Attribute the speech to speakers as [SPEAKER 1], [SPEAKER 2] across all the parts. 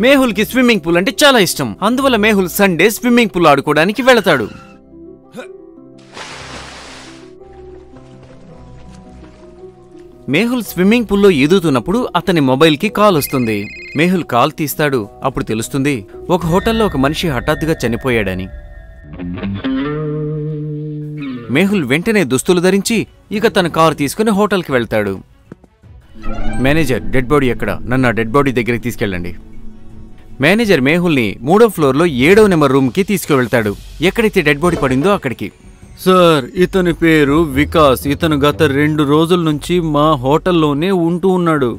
[SPEAKER 1] మేహుల్కి swimming pool అంటే చాలా ఇష్టం. అందువల్ల మేహుల్ సండే స్విమ్మింగ్ పూల్ ఆడుకోవడానికి వెళతాడు. మేహుల్ స్విమ్మింగ్ పూల్లో ఈదుతున్నప్పుడు అతని మొబైల్కి కాల్ వస్తుంది. మేహుల్ కాల్ తీస్తాడు. అప్పుడు తెలుస్తుంది ఒక హోటల్లో ఒక మనిషి హఠాత్తుగా చనిపోయాడని. మేహుల్ వెంటనే దుస్తులు ధరించి ఇక తన కారు తీసుకుని హోటల్కి వెళ్తాడు. మేనేజర్, డెడ్ బాడీ ఎక్కడ? నన్ను ఆ డెడ్ బాడీ దగ్గరికి తీసుకెళ్ళండి. మేనేజర్ మేహుల్ని 3వ ఫ్లోర్లో 7వ నెంబర్ రూమ్కి తీసుకువెళ్తాడు. ఎక్కడైతే డెడ్ బాడీ పడిందో అక్కడికి. సార్, ఇతని పేరు వికాస్. ఇతను గత 2 రోజుల నుంచి మా హోటల్లోనే ఉంటూ ఉన్నాడు.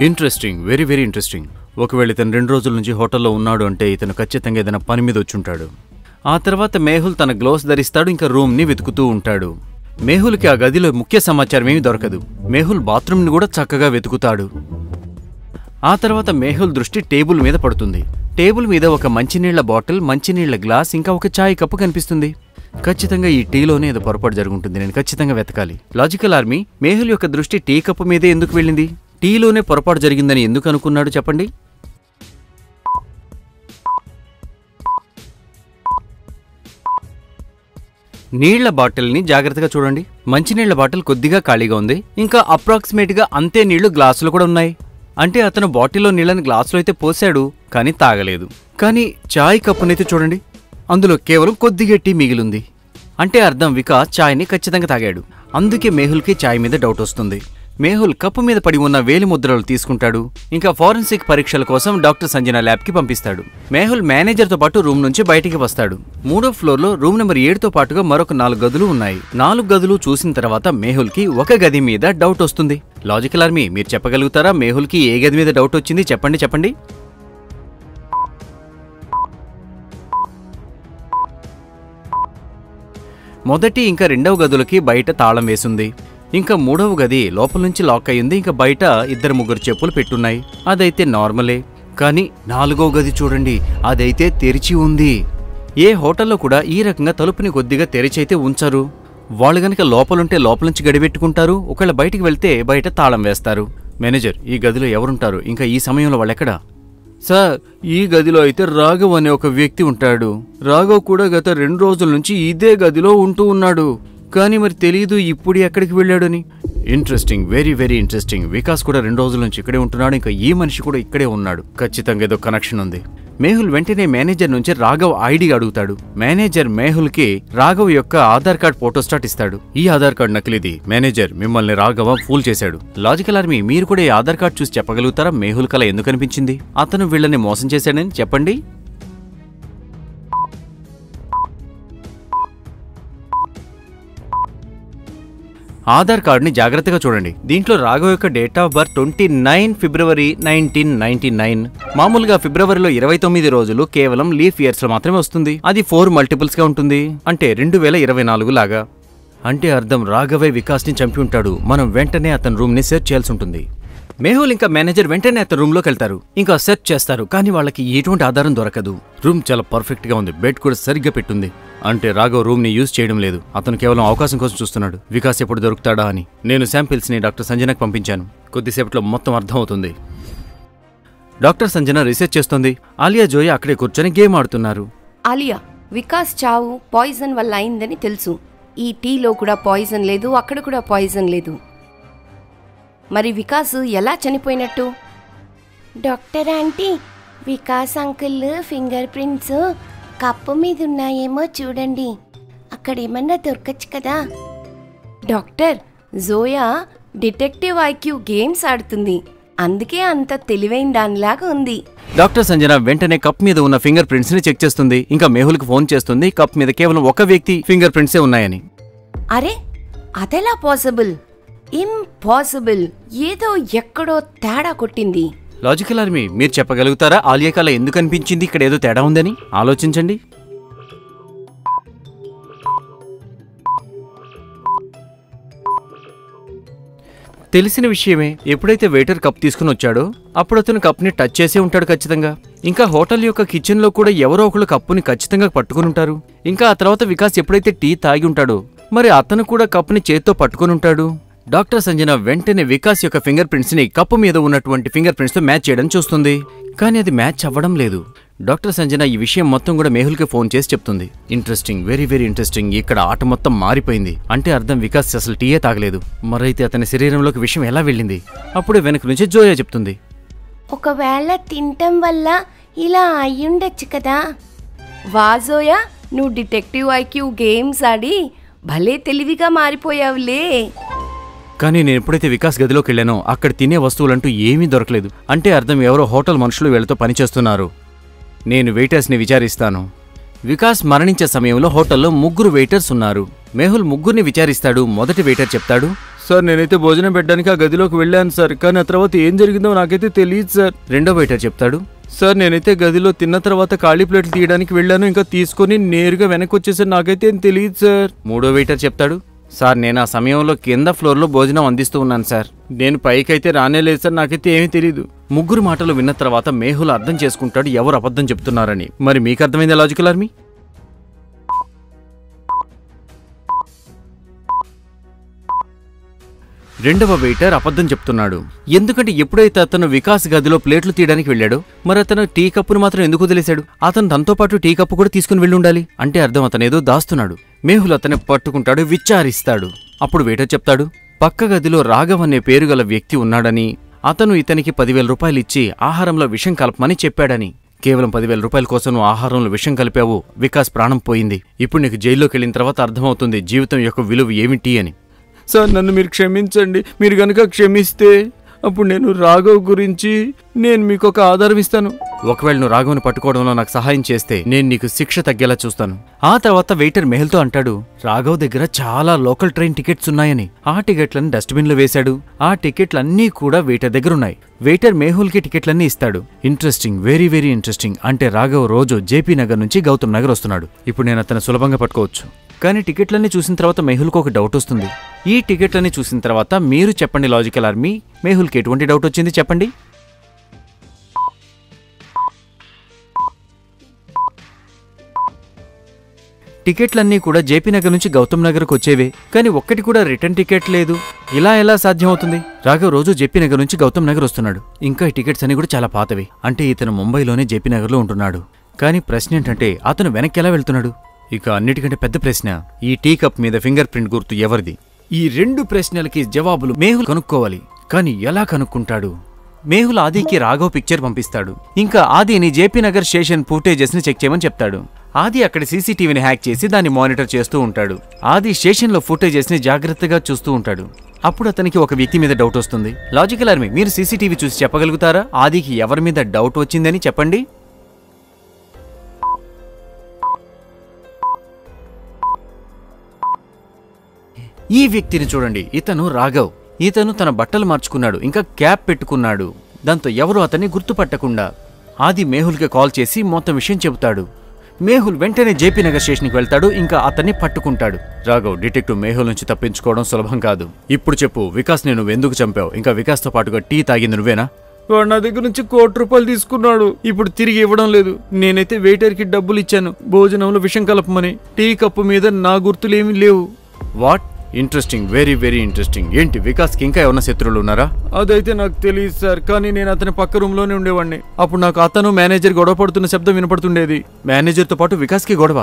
[SPEAKER 1] Interesting, very very interesting. ఒకవేళ ఇతను 2 రోజుల నుంచి హోటల్లో ఉన్నాడు అంటే ఇతను ఖచ్చితంగా ఏదైనా పని మీద వచ్చుంటాడు. ఆ తర్వాత మేహుల్ తన గ్లోవ్స్ ధరిస్తాడు. ఇంకా రూమ్ని వెతుకుతూ ఉంటాడు. మేహుల్కి ఆ గదిలో ముఖ్య సమాచారం ఏమీ దొరకదు. మేహుల్ బాత్రూమ్ని కూడా చక్కగా వెతుకుతాడు. ఆ తర్వాత మేహుల్ దృష్టి టేబుల్ మీద పడుతుంది. టేబుల్ మీద ఒక మంచినీళ్ల బాటిల్, మంచినీళ్ల గ్లాస్, ఇంకా ఒక చాయ్ కప్పు కనిపిస్తుంది. ఖచ్చితంగా ఈ టీలోనే ఏదో పొరపాటు జరుగుంటుంది. నేను ఖచ్చితంగా వెతకాలి. లాజికల్ ఆర్మీ, మేహుల్ యొక్క దృష్టి టీ కప్పు మీదే ఎందుకు వెళ్ళింది? టీలోనే పొరపాటు జరిగిందని ఎందుకు అనుకున్నాడు చెప్పండి? నీళ్ల బాటిల్ని జాగ్రత్తగా చూడండి. మంచినీళ్ల బాటిల్ కొద్దిగా ఖాళీగా ఉంది. ఇంకా అప్రాక్సిమేట్ గా అంతే నీళ్లు గ్లాసులు కూడా ఉన్నాయి. అంటే అతను బాటిల్లో నీళ్ళని గ్లాసులో అయితే పోసాడు, కానీ తాగలేదు. కానీ చాయ్ కప్పునైతే చూడండి, అందులో కేవలం కొద్దిగా టీ మిగిలింది. అంటే అర్థం వికాస్ చాయ్ని ఖచ్చితంగా తాగాడు. అందుకే మేహుల్కి చాయ్ మీద డౌట్ వస్తుంది. మేహుల్ కప్పు మీద పడి ఉన్న వేలి ముద్రలు తీసుకుంటాడు. ఇంకా ఫోరెన్సిక్ పరీక్షల కోసం డాక్టర్ సంజన ల్యాబ్కి పంపిస్తాడు. మేహుల్ మేనేజర్తో పాటు రూమ్ నుంచి బయటికి వస్తాడు. 3వ ఫ్లోర్లో రూమ్ నెంబర్ 7తో పాటుగా మరొక 4 గదులు ఉన్నాయి. 4 గదులు చూసిన తర్వాత మేహుల్కి ఒక గది మీద డౌట్ వస్తుంది. లాజికల్ ఆర్మీ, మీరు చెప్పగలుగుతారా మేహుల్కి ఏ గది మీద డౌట్ వచ్చింది? చెప్పండి. మొదటి ఇంకా 2వ గదులకి బయట తాళం వేసుంది. ఇంకా 3వ గది లోపల నుంచి లాక్ అయ్యింది. ఇంకా బయట 2-3 చెప్పులు పెట్టున్నాయి. అదైతే నార్మలే. కానీ 4వ గది చూడండి, అదైతే తెరిచి ఉంది. ఏ హోటల్లో కూడా ఈ రకంగా తలుపుని కొద్దిగా తెరిచైతే ఉంచరు. వాళ్ళు గనక లోపలుంటే లోపల నుంచి గడిపెట్టుకుంటారు. ఒకవేళ బయటికి వెళ్తే బయట తాళం వేస్తారు. మేనేజర్, ఈ గదిలో ఎవరుంటారు? ఇంకా ఈ సమయంలో వాళ్ళెక్కడా? సార్, ఈ గదిలో అయితే రాఘవ్ అనే ఒక వ్యక్తి ఉంటాడు. రాఘవ్ కూడా గత 2 రోజుల నుంచి ఇదే గదిలో ఉంటూ ఉన్నాడు. కానీ మరి తెలీదు ఇప్పుడు ఎక్కడికి వెళ్ళాడని. Interesting, very very interesting. Vikas కూడా 2 రోజుల నుంచి ఇక్కడే ఉంటున్నాడు. ఇంకా ఈ మనిషి కూడా ఇక్కడే ఉన్నాడు. ఖచ్చితంగా ఏదో కనెక్షన్ ఉంది. మేహుల్ వెంటనే మేనేజర్ నుంచి రాఘవ్ ఐడి అడుగుతాడు. మేనేజర్ మేహుల్కి రాఘవ్ యొక్క ఆధార్ కార్డ్ ఫోటోస్టాట్ ఇస్తాడు. ఈ ఆధార్ కార్డ్ నకిలీది. మేనేజర్, మిమ్మల్ని రాఘవ ఫూల్ చేశాడు. లాజికల్ ఆర్మీ, మీరు కూడా ఈ ఆధార్ కార్డ్ చూసి చెప్పగలుగుతారా మేహుల్ కల ఎందుకు అనిపించింది? అతను వీళ్ళని మోసం చేశాడని చెప్పండి. ఆధార్ కార్డుని జాగ్రత్తగా చూడండి. దీంట్లో రాఘవ్ యొక్క డేట్ ఆఫ్ బర్త్ 29 ఫిబ్రవరి 1999. మామూలుగా ఫిబ్రవరిలో 29 రోజులు కేవలం లీఫ్ ఇయర్స్ లో మాత్రమే వస్తుంది. అది 4 మల్టిపుల్స్ గా ఉంటుంది. అంటే 2024 లాగా. అంటే అర్థం రాఘవే వికాస్ ని చంపి ఉంటాడు. మనం వెంటనే అతని రూమ్ ని సెర్చ్ చేయాల్సి ఉంటుంది. మేహుల్ ఇంకా మేనేజర్ వెంటనే అతని రూమ్ లోకి వెళ్తారు. ఇంకా సెర్చ్ చేస్తారు. కానీ వాళ్ళకి ఎటువంటి ఆధారం దొరకదు. రూమ్ చాలా పర్ఫెక్ట్ గా ఉంది. బెడ్ కూడా సరిగ్గా పెట్టుంది. అంటే రాఘవ్ రూమ్ ని యూజ్ చేయడం లేదు. అతను కేవలం అవకాశం కోసం చూస్తున్నాడు. వికాస్ ఎప్పుడు దొరుకుతాడా అని. నేను శాంపిల్స్ ని డాక్టర్ సంజనకు పంపించాను. కొద్దిసేపట్లో మొత్తం అర్థం అవుతుంది. డాక్టర్ సంజన రీసెర్చ్ చేస్తోంది. ఆలియా, జోయ్ అక్కడే కూర్చొని గేమ్ ఆడుతున్నారు.
[SPEAKER 2] ఆలియా, వికాస్ చావు పాయిజన్ వల్ల అయిందని తెలుసు. ఈ టీలో కూడా పాయిజన్ లేదు, అక్కడ కూడా పాయిజన్ లేదు. మరి వికాస్ ఎలా చనిపోయినట్టు?
[SPEAKER 3] Doctor aunty, Vikas uncle finger prints cup మీద ఉన్నాయేమో చూడండి. అక్కడ ఏమన్నా దొరకచ్చు కదా.
[SPEAKER 2] Doctor, Zoya detective IQ games ఆడుతుంది. అందుకే అంత తెలివైన దానిలాగా ఉంది.
[SPEAKER 1] డాక్టర్ సంజన వెంటనే కప్ మీద ఉన్న ఫింగర్ ప్రింట్స్ ని చెక్ చేస్తుంది. ఇంకా మేహుల్కి ఫోన్ చేస్తుంది. కప్ మీద కేవలం ఒక వ్యక్తి ఫింగర్ ప్రింట్సే ఉన్నాయని.
[SPEAKER 2] అరే, అదెలా పాసిబుల్? ఇంపాసిబుల్. ఏదో ఎక్కడో తేడా కొట్టింది.
[SPEAKER 1] లాజికల్ ఆర్మీ, మీరు చెప్పగలుగుతారా ఆలియా కల ఎందుకు అనిపించింది ఇక్కడ ఏదో తేడా ఉందని? ఆలోచించండి. తెలిసిన విషయమే. ఎప్పుడైతే వెయిటర్ కప్ తీసుకుని వచ్చాడో అప్పుడు అతను కప్ని టచ్ చేసే ఉంటాడు ఖచ్చితంగా. ఇంకా హోటల్ యొక్క కిచెన్ లో కూడా ఎవరో ఒకళ్ళు కప్పుని ఖచ్చితంగా పట్టుకుని ఉంటారు. ఇంకా ఆ తర్వాత వికాస్ ఎప్పుడైతే టీ తాగి ఉంటాడో మరి అతను కూడా కప్పుని చేత్తో పట్టుకుని ఉంటాడు. డాక్టర్ సంజన వెంటనే వికాస్ యొక్క ఫింగర్ ప్రింట్స్ ని కప్పు మీద ఉన్నటువంటి ఫింగర్ ప్రింట్స్ తో మ్యాచ్ చేయడం చూస్తుంది. కానీ అది మ్యాచ్ అవ్వడం లేదు. డాక్టర్ సంజన ఈ విషయం మొత్తం కూడా మేహుల్కి ఫోన్ చేసి చెప్తుంది. Interesting, very very interesting. ఇక్కడ ఆట మొత్తం మారిపోయింది. అంటే అర్థం వికాస్ అసలు టీయే తాగలేదు. మరైతే అతని శరీరంలోకి విషయం ఎలా వెళ్ళింది? అప్పుడే వెనక నుంచి జోయా చెప్తుంది.
[SPEAKER 3] ఒకవేళ తినటం వల్ల ఇలా అయ్యుండొచ్చు కదా.
[SPEAKER 2] వాజోయా, నువ్వు డిటెక్టివ్ ఐక్యూ గేమ్స్ ఆడి భలే తెలివిగా మారిపోయావులే.
[SPEAKER 1] కానీ నేను ఎప్పుడైతే వికాస్ గదిలోకి వెళ్ళానో అక్కడ తినే వస్తువులంటూ ఏమీ దొరకలేదు. అంటే అర్థం ఎవరో హోటల్ మనుషులు వీళ్ళతో పనిచేస్తున్నారు. నేను వెయిటర్స్ని విచారిస్తాను. వికాస్ మరణించే సమయంలో హోటల్లో 3 వెయిటర్స్ ఉన్నారు. మేహుల్ 3ని విచారిస్తాడు. మొదటి వెయిటర్ చెప్తాడు, సార్ నేనైతే భోజనం పెట్టడానికి ఆ గదిలోకి వెళ్ళాను సార్, కానీ ఆ తర్వాత ఏం జరిగిందో నాకైతే తెలియదు సార్. రెండో వెయిటర్ చెప్తాడు, సార్ నేనైతే గదిలో తిన్న తర్వాత ఖాళీ ప్లేట్లు తీయడానికి వెళ్ళాను, ఇంకా తీసుకొని నేరుగా వెనక్కి వచ్చేసారు, నాకైతే ఏం తెలియదు సార్. మూడో వెయిటర్ చెప్తాడు, సార్ నేను ఆ సమయంలో కింద ఫ్లోర్లో భోజనం అందిస్తూ ఉన్నాను సార్, నేను పైకైతే రానేలేదు సార్, నాకైతే ఏమీ తెలియదు. 3 మాటలు విన్న తర్వాత మేహుల్ అర్థం చేసుకుంటాడు ఎవరు అబద్ధం చెప్తున్నారని. మరి మీకు అర్థమైంది లాజికల్ ఆర్మీ? రెండవ వెయిటర్ అబద్ధం చెప్తున్నాడు. ఎందుకంటే ఎప్పుడైతే అతను వికాస్ గదిలో ప్లేట్లు తీయడానికి వెళ్ళాడో మరి అతను టీ కప్పును మాత్రం ఎందుకు వదిలేశాడు? అతను తనతో పాటు టీ కప్పు కూడా తీసుకుని వెళ్ళి ఉండాలి. అంటే అర్థం అతను ఏదో దాస్తున్నాడు. మేహుల్ అతన్ని పట్టుకుంటాడు, విచారిస్తాడు. అప్పుడు వెయిటర్ చెప్తాడు, పక్క గదిలో రాఘవ్ అనే పేరు గల వ్యక్తి ఉన్నాడని, అతను ఇతనికి 10,000 రూపాయలు ఇచ్చి ఆహారంలో విషం కలపమని చెప్పాడని. కేవలం 10,000 రూపాయల కోసం నువ్వు ఆహారంలో విషం కలిపావు, వికాస్ ప్రాణం పోయింది. ఇప్పుడు నీకు జైల్లోకి వెళ్ళిన తర్వాత అర్థమవుతుంది జీవితం యొక్క విలువ ఏమిటి అని. సార్ నన్ను మీరు క్షమించండి. మీరు గనుక క్షమిస్తే అప్పుడు నేను రాఘవ్ గురించి నేను మీకు ఒక ఆధారం ఇస్తాను. ఒకవేళ నువ్వు రాఘవ్ని పట్టుకోవడంలో నాకు సహాయం చేస్తే నేను నీకు శిక్ష తగ్గేలా చూస్తాను. ఆ తర్వాత వెయిటర్ మెహుల్తో అంటాడు, రాఘవ్ దగ్గర చాలా లోకల్ ట్రైన్ టికెట్స్ ఉన్నాయని. ఆ టికెట్లను డస్ట్బిన్లో వేశాడు. ఆ టికెట్లన్నీ కూడా వెయిటర్ దగ్గర ఉన్నాయి. వెయిటర్ మేహుల్కి టికెట్లన్నీ ఇస్తాడు. Interesting, very very interesting. అంటే రాఘవ్ రోజు జేపీ నగర్ నుంచి గౌతమ్ నగర్ వస్తున్నాడు. ఇప్పుడు నేను అతను సులభంగా పట్టుకోవచ్చు. కానీ టికెట్లన్నీ చూసిన తర్వాత మేహుల్కి ఒక డౌట్ వస్తుంది. ఈ టికెట్లన్నీ చూసిన తర్వాత మీరు చెప్పండి లాజికల్ ఆర్మీ, మేహుల్కి ఎటువంటి డౌట్ వచ్చింది చెప్పండి. టికెట్లన్నీ కూడా జేపీ నగర్ నుంచి గౌతమ్ నగర్కు వచ్చేవే, కానీ ఒక్కటి కూడా రిటర్న్ టికెట్ లేదు. ఇలా ఎలా సాధ్యమవుతుంది? రాఘవ్ రోజు జేపీ నగర్ నుంచి గౌతమ్ నగర్ వస్తున్నాడు. ఇంకా ఈ టికెట్స్ అన్ని కూడా చాలా పాతవి. అంటే ఇతను ముంబైలోనే జేపీ నగర్లో ఉంటున్నాడు. కానీ ప్రశ్న ఏంటంటే అతను వెనక్కి ఎలా వెళ్తున్నాడు? ఇక అన్నిటికంటే పెద్ద ప్రశ్న, ఈ టీ కప్ మీద ఫింగర్ ప్రింట్ గుర్తు ఎవరిది? ఈ 2 ప్రశ్నలకి జవాబులు మేహుల్ కనుక్కోవాలి. కానీ ఎలా కనుక్కుంటాడు? మేహుల్ ఆదికి రాఘవ్ పిక్చర్ పంపిస్తాడు. ఇంకా ఆదిని జేపీ నగర్ స్టేషన్ ఫుటేజెస్ ని చెక్ చేయమని చెప్తాడు. ఆది అక్కడ సీసీటీవీని హ్యాక్ చేసి దాన్ని మానిటర్ చేస్తూ ఉంటాడు. ఆది స్టేషన్లో ఫుటేజెస్ ని జాగ్రత్తగా చూస్తూ ఉంటాడు. అప్పుడు అతనికి ఒక వ్యక్తి మీద డౌట్ వస్తుంది. లాజికల్ ఆర్మీ, మీరు సీసీటీవీ చూసి చెప్పగలుగుతారా ఆదికి ఎవరి మీద డౌట్ వచ్చిందని చెప్పండి. ఈ వ్యక్తిని చూడండి, ఇతను రాఘవ్. ఇతను తన బట్టలు మార్చుకున్నాడు, ఇంకా క్యాప్ పెట్టుకున్నాడు. దాంతో ఎవరు అతన్ని గుర్తుపట్టకుండా ఆది మేహుల్కి కాల్ చేసి మొత్తం విషయం చెబుతాడు. మేహుల్ వెంటనే జేపీ నగర్ స్టేషన్కి వెళ్తాడు, ఇంకా అతన్ని పట్టుకుంటాడు. రాఘవ్, డిటెక్టివ్ మేహుల్ నుంచి తప్పించుకోవడం సులభం కాదు. ఇప్పుడు చెప్పు, వికాస్ నేను ఎందుకు చంపావు? ఇంకా వికాస్తో పాటుగా టీ తాగింది నువ్వేనా? వాడు నా దగ్గర నుంచి 1 కోటి రూపాయలు తీసుకున్నాడు, ఇప్పుడు తిరిగి ఇవ్వడం లేదు. నేనైతే వెయిటర్కి డబ్బులు ఇచ్చాను భోజనంలో విషం కలపమని. టీ కప్పు మీద నా గుర్తులేమీ లేవు. What? Interesting, very very interesting. ఏంటి వికాస్కి ఇంకా ఏమన్నా శత్రువులు ఉన్నారా? అదైతే నాకు తెలియదు సార్, కానీ నేను అతని పక్క రూమ్లోనే ఉండేవాడిని. అప్పుడు నాకు అతను మేనేజర్ గొడవ పడుతున్న శబ్దం వినపడుతుండేది. మేనేజర్తో పాటు వికాస్కి గొడవ.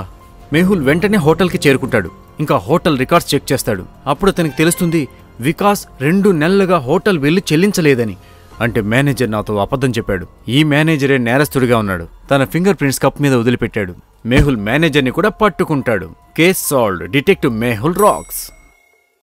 [SPEAKER 1] మేహుల్ వెంటనే హోటల్కి చేరుకుంటాడు. ఇంకా హోటల్ రికార్డ్స్ చెక్ చేస్తాడు. అప్పుడు అతనికి తెలుస్తుంది వికాస్ 2 నెలలుగా హోటల్ బిల్లు చెల్లించలేదని. అంటే మేనేజర్ నాతో అబద్ధం చెప్పాడు. ఈ మేనేజరే నేరస్తుడిగా ఉన్నాడు. తన ఫింగర్ ప్రింట్స్ కప్ మీద వదిలిపెట్టాడు. మేహుల్ మేనేజర్ని కూడా పట్టుకుంటాడు. Case solved. Detective Mehul racks.